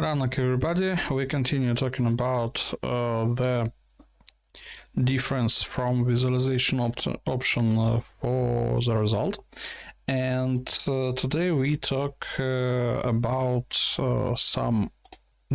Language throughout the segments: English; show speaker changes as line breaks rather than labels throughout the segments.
Ranak everybody, we continue talking about the difference from visualization option for the result. And today we talk about some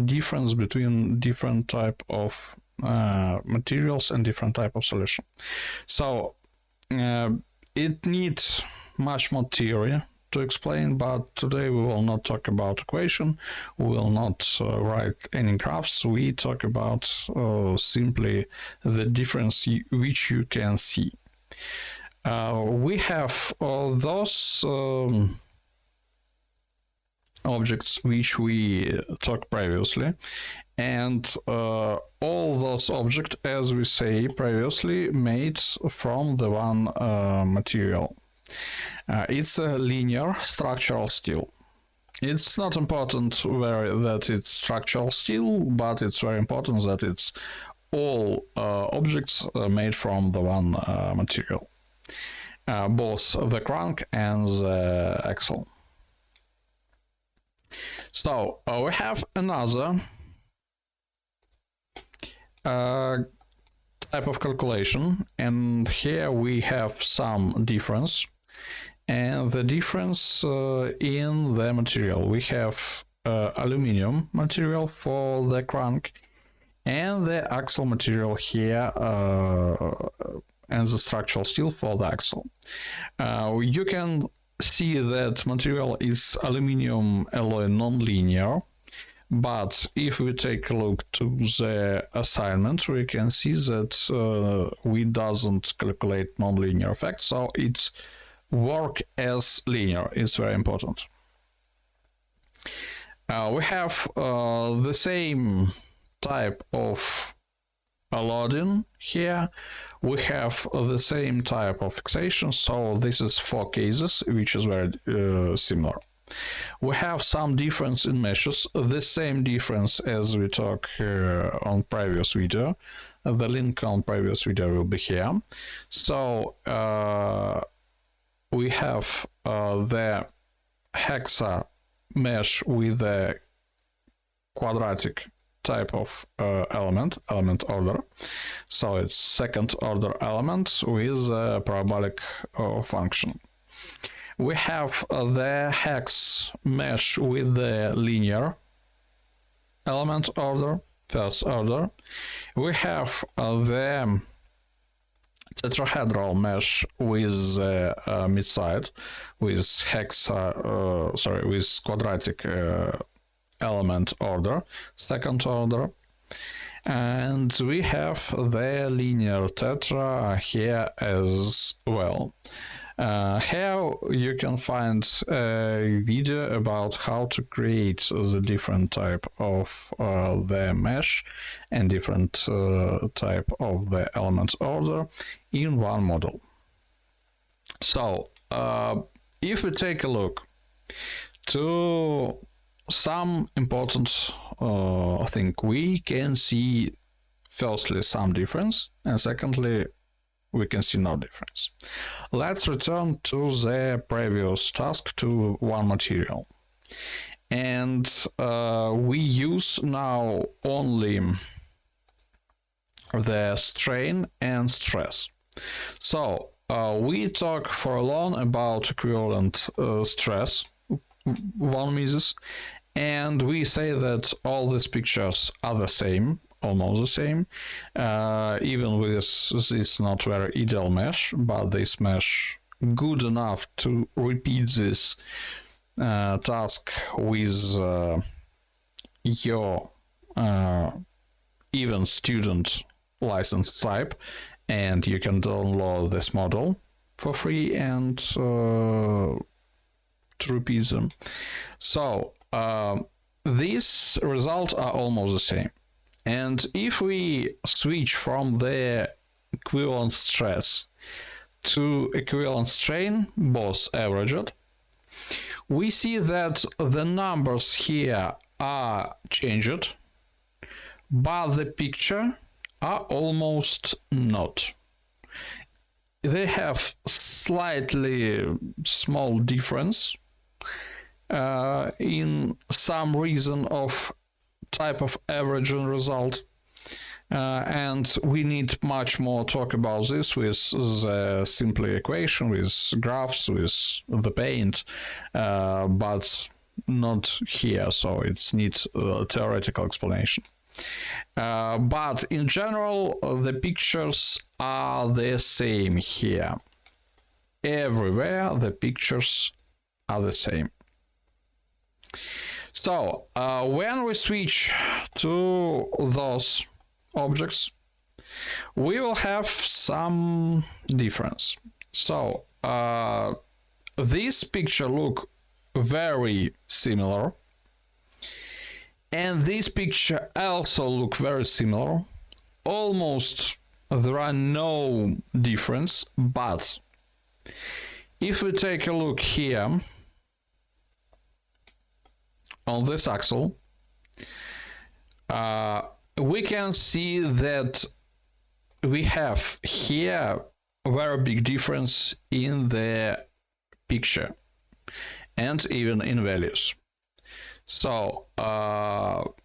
difference between different type of materials and different type of solution. So it needs much more theory to explain, but today we will not talk about equation, we will not write any graphs, we talk about simply the difference which you can see. We have those objects which we talked previously, and all those objects, as we say previously, made from the one material. It's a linear structural steel. It's not important that it's structural steel, but it's very important that it's all objects made from the one material, both the crank and the axle. So we have another type of calculation, and here we have some difference, and the difference in the material. We have aluminum material for the crank and the axle material here, and the structural steel for the axle. You can see that material is aluminum alloy non-linear, but if we take a look to the assignment, we can see that we doesn't calculate non-linear effect, so it's work as linear. It's very important. We have the same type of loading here. We have the same type of fixation, so this is 4 cases, which is very similar. We have some difference in meshes, the same difference as we talked on previous video. The link on previous video will be here. So we have the hexa mesh with the quadratic type of element order. So it's second order element with a parabolic function. We have the hex mesh with the linear element order, first order. We have the tetrahedral mesh with mid-side, with with quadratic element order, second order. And we have the linear tetra here as well. Here you can find a video about how to create the different type of the mesh and different type of the element order in one model. So if we take a look to some important thing, we can see firstly some difference, and secondly we can see no difference. Let's return to the previous task, to one material. And we use now only the strain and stress. So we talk for long about equivalent stress, von Mises, and we say that all these pictures are the same, almost the same, even with this not very ideal mesh, but this mesh good enough to repeat this task with your even student license type, and you can download this model for free and to repeat them. So these results are almost the same. And if we switch from the equivalent stress to equivalent strain, both averaged, we see that the numbers here are changed, but the picture are almost not. They have slightly small difference in some reason of type of averaging result. And we need much more talk about this with the simple equation, with graphs, with the paint, but not here, so it needs a theoretical explanation. But in general, the pictures are the same here. Everywhere the pictures are the same. So when we switch to those objects, we will have some difference. So this picture look very similar, and this picture also look very similar. Almost there are no difference, but if we take a look here on this axle, we can see that we have here a very big difference in the picture and even in values. So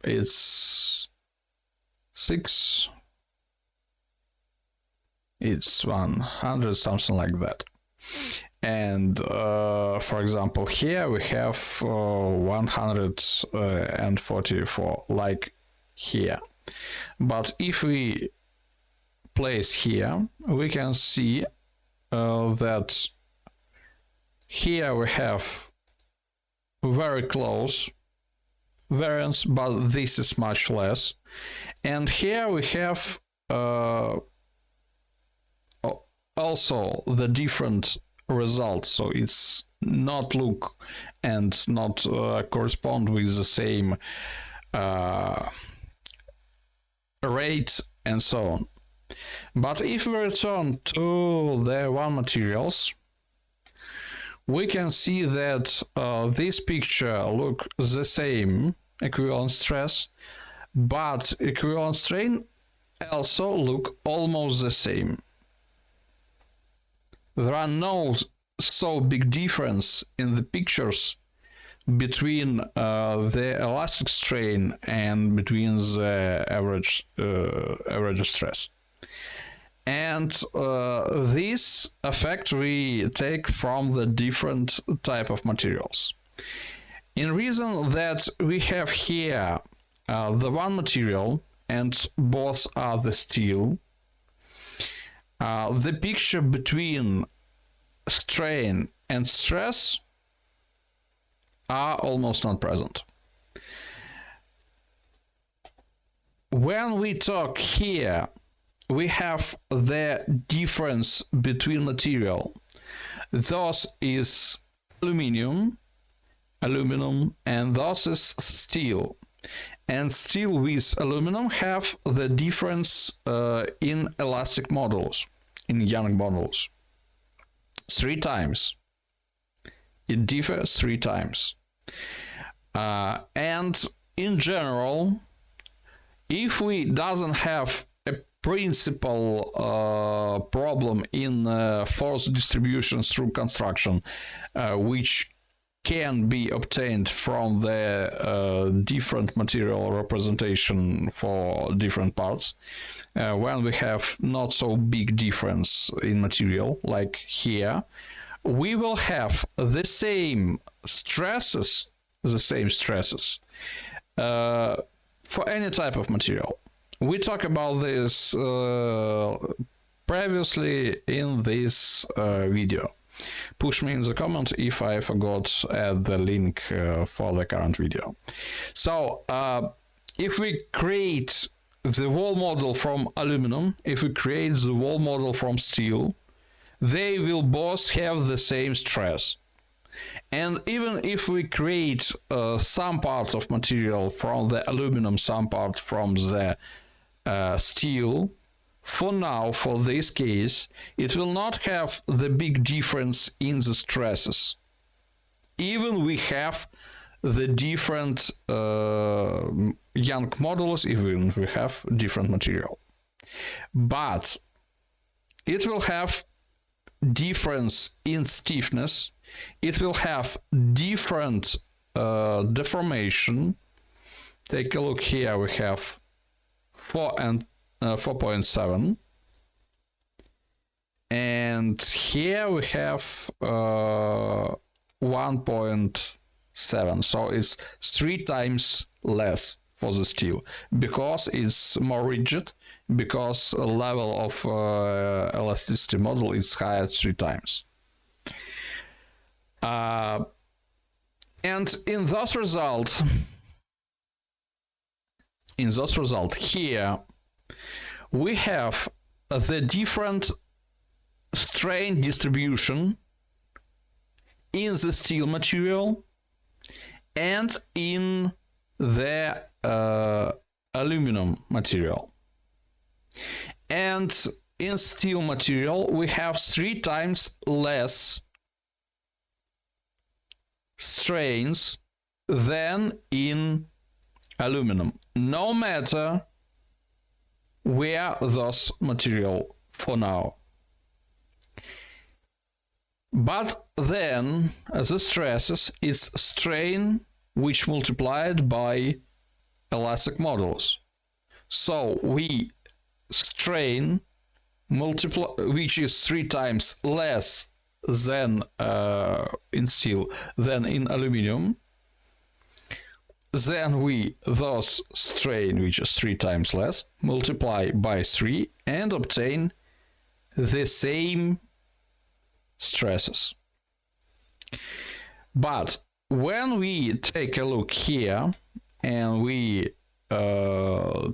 it's 6, it's 100, something like that. And for example, here we have 144, like here. But if we place here, we can see that here we have very close variance, but this is much less. And here we have also the different results, so it's not look and not correspond with the same rate and so on. But if we return to the one materials, we can see that this picture look the same, equivalent stress, but equivalent strain also look almost the same. There are no so big difference in the pictures between the elastic strain and between the average stress. And this effect we take from the different type of materials. In reason that we have here the one material and both are the steel, the picture between strain and stress are almost not present. When we talk here, we have the difference between material. Those is aluminum, and those is steel. And steel with aluminum have the difference in elastic modulus, in Young modulus. 3 times. It differs 3 times. And in general, if we doesn't have a principal problem in force distribution through construction, which can be obtained from the different material representation for different parts, when we have not so big difference in material like here, we will have the same stresses for any type of material. We talked about this previously in this video. Push me in the comment if I forgot to add the link for the current video. So if we create the wall model from aluminum, if we create the wall model from steel, they will both have the same stress. And even if we create some part of material from the aluminum, some part from the steel, for now, for this case, it will not have the big difference in the stresses. Even we have the different Young modulus, even we have different material. But it will have difference in stiffness, it will have different deformation, take a look here, we have 4.7, and here we have 1.7, so it's 3 times less for the steel, because it's more rigid, because the level of elasticity model is higher 3 times. And in those result here, we have the different strain distribution in the steel material and in the aluminum material. And in steel material, we have 3 times less strains than in aluminum, no matter where those material for now. But then the stresses is strain which multiplied by elastic modulus. So we strain which is 3 times less than in steel than in aluminum. Then we thus strain, which is 3 times less, multiply by 3 and obtain the same stresses. But when we take a look here and we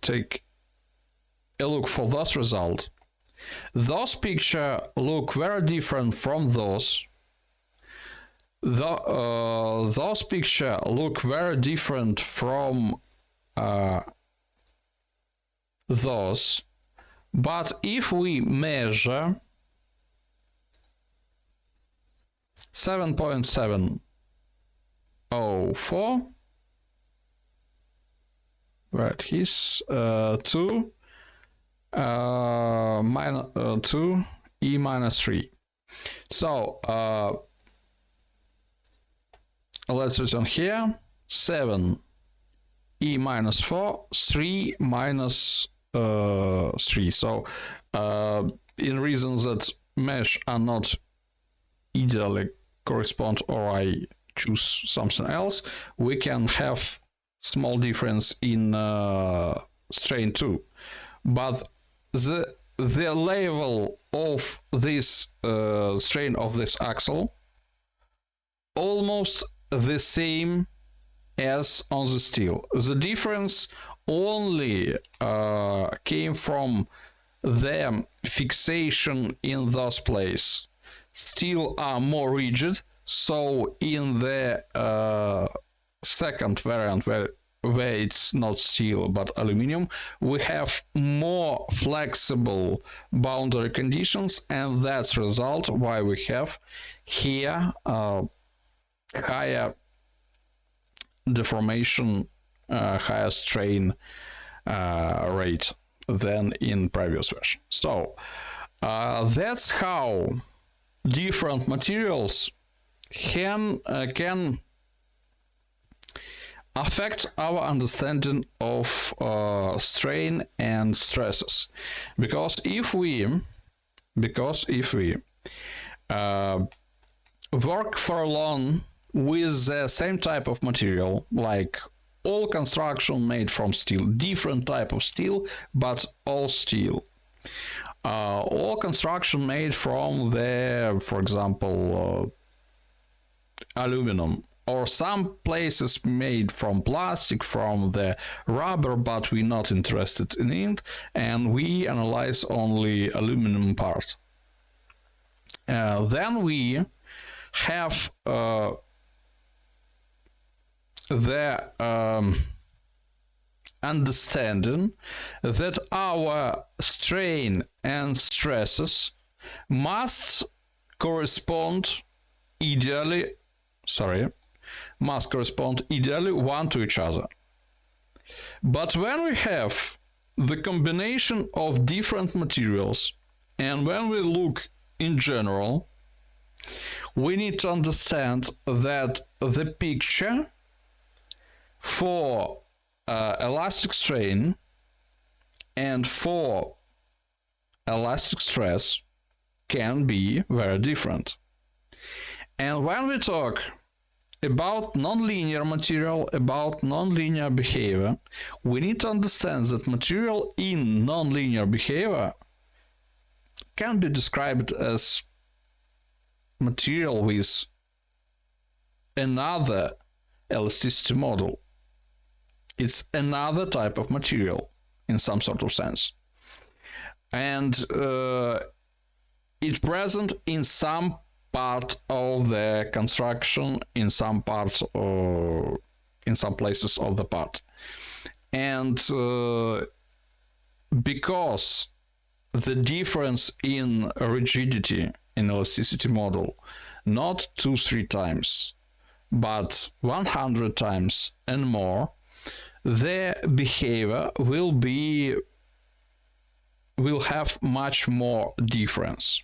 take a look for those results, those pictures look very different from those. Those pictures look very different from those. But if we measure 7.704, right, he's 2 minus 2 E minus 3. So let's return here 7 E minus 4, 3 minus 3. So in reasons that mesh are not ideally correspond, or I choose something else, we can have small difference in strain 2. But the level of this strain of this axle almost the same as on the steel. The difference only came from the fixation in those places. Steel are more rigid, so in the second variant where it's not steel but aluminum, we have more flexible boundary conditions, and that's the result why we have here higher deformation, higher strain rate than in previous version. So that's how different materials can affect our understanding of strain and stresses. Because if we work for long with the same type of material, like all construction made from steel, different type of steel, but all steel, all construction made from the, for example, aluminum, or some places made from plastic, from the rubber, but we're not interested in it, and we analyze only aluminum part. Then we have the understanding that our strain and stresses must correspond ideally one to each other. But when we have the combination of different materials, and when we look in general, we need to understand that the picture for elastic strain and for elastic stress can be very different. And when we talk about nonlinear material, about nonlinear behavior, we need to understand that material in nonlinear behavior can be described as material with another elasticity model. It's another type of material in some sort of sense. And it's present in some part of the construction, in some parts or in some places of the part. And because the difference in rigidity in elasticity model, not 2-3 times, but 100 times and more, the behavior will have much more difference.